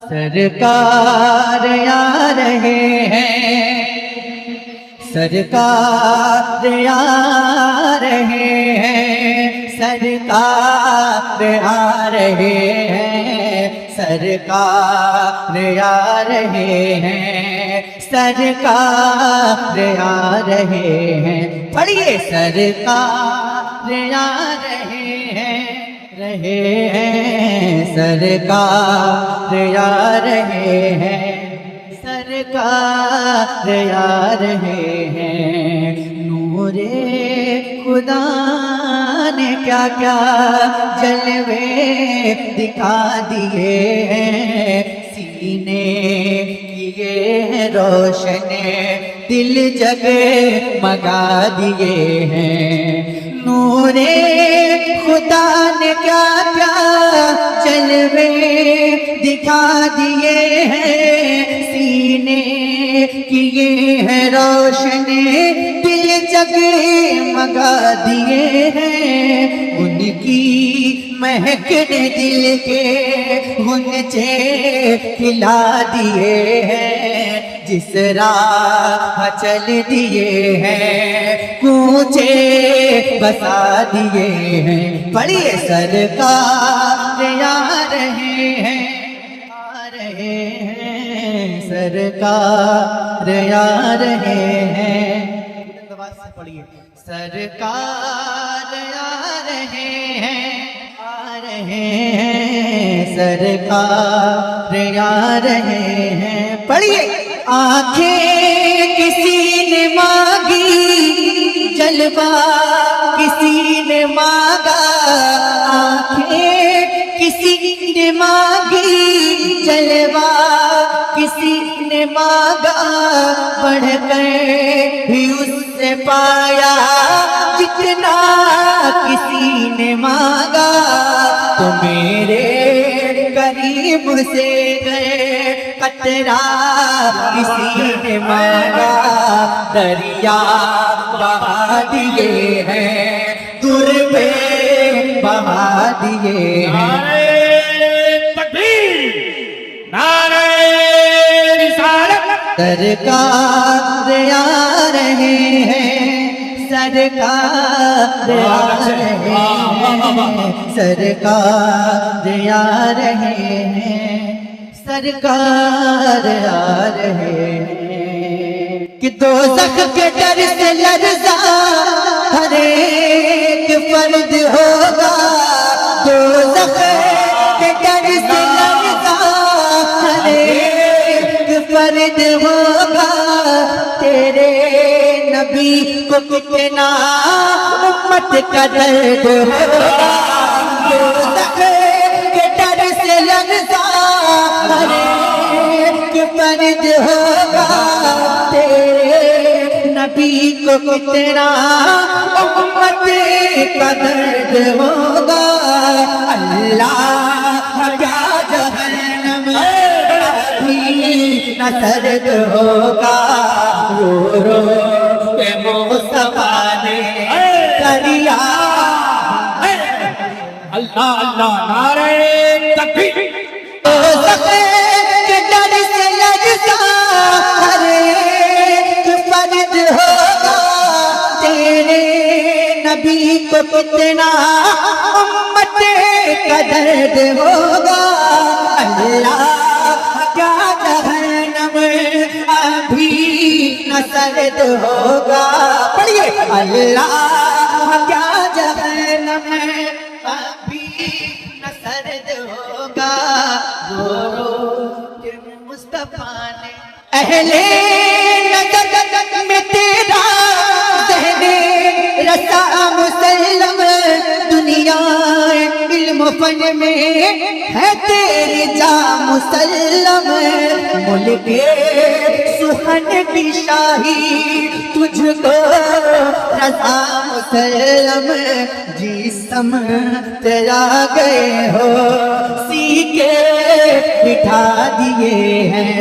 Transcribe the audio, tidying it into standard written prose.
سرکار آ رہے ہیں، سرکار آ رہے ہیں، سرکار آ رہے ہیں، سرکار آ رہے ہیں، سرکار آ رہے ہیں۔ پڑھیے سرکار آ رہے ہیں، سرکار آ رہے ہیں، سرکار آ رہے ہیں۔ نور خدا نے کیا کیا جلوے دکھا دیے ہیں، سینے کیے ہیں روشن، دل جگمگا دیے ہیں۔ نور خدا نے کیا کیا جلوے دکھا دیے ہیں، سینے کیے ہیں روشن، دل جگمگا دیے ہیں۔ ان کی مہک نے دل کے غنچے کھلا دیے ہیں، جس راہ چل دیے ہیں کوچے بسا دیے ہیں۔ پڑھیے سرکار آ رہے ہیں، آ رہے ہیں، سرکار آ رہے ہیں۔ پڑھیے سرکار آ رہے ہیں، آ رہے ہیں، سرکار آ رہے ہیں۔ پڑھیے آنکھیں کسی نے مانگی، جلوہ کسی نے مانگا، آنکھیں کسی نے مانگی، جلوہ کسی نے مانگا، بڑھ کر بھی اس سے پایا جتنا کسی نے مانگا۔ تو میرے قریب سے گئے قطرہ کسی نے مانگا، دریا بہا دیے ہیں، در پہ بہا دیے ہیں۔ تکبیر، نعرہ رسالت۔ سرکار آ رہے ہیں، سرکار آ رہے ہیں، سرکار آ رہے ہیں، سرکار آ رہے ہیں۔ کہ دوزخ کے ڈر سے لرزا ہر ایک فرد ہوگا، دوزخ کے ڈر سے لرزا ہر ایک فرد ہوگا۔ تیرے نبی کو کتنا امت کا درد ہوگا، دوزخ کے ڈر سے لرزا ہر ایک فرد ہوگا۔ تیرے نبی کو کتنا امت کا درد ہوگا۔ اللہ کیا جہنم نہ سرد ہوگا، رو رو کے مصطفیٰ نے کریا۔ اللہ اللہ، نعرہ تکبیر۔ دوزخ کے ڈر سے لرزا ہر ایک فرد ہوگا، تیرے نبی کو کتنا امت کا درد ہوگا۔ اللہ کیا جہنم ابھی نہ سرد ہوگا۔ پڑھیے اللہ کیا جہنم ابھی نہ سرد ہوگا، رو رو کے مصطفیٰ نے اہل نظر میں تیرا ذہن رسا مسلم، دنیا علم فن میں ہے تیری جا مسلم، ملک سخن کی شاہی تجھ کو رضا مسلم، جسم تیرا گئے ہو سیکھے بٹھا دیے ہیں۔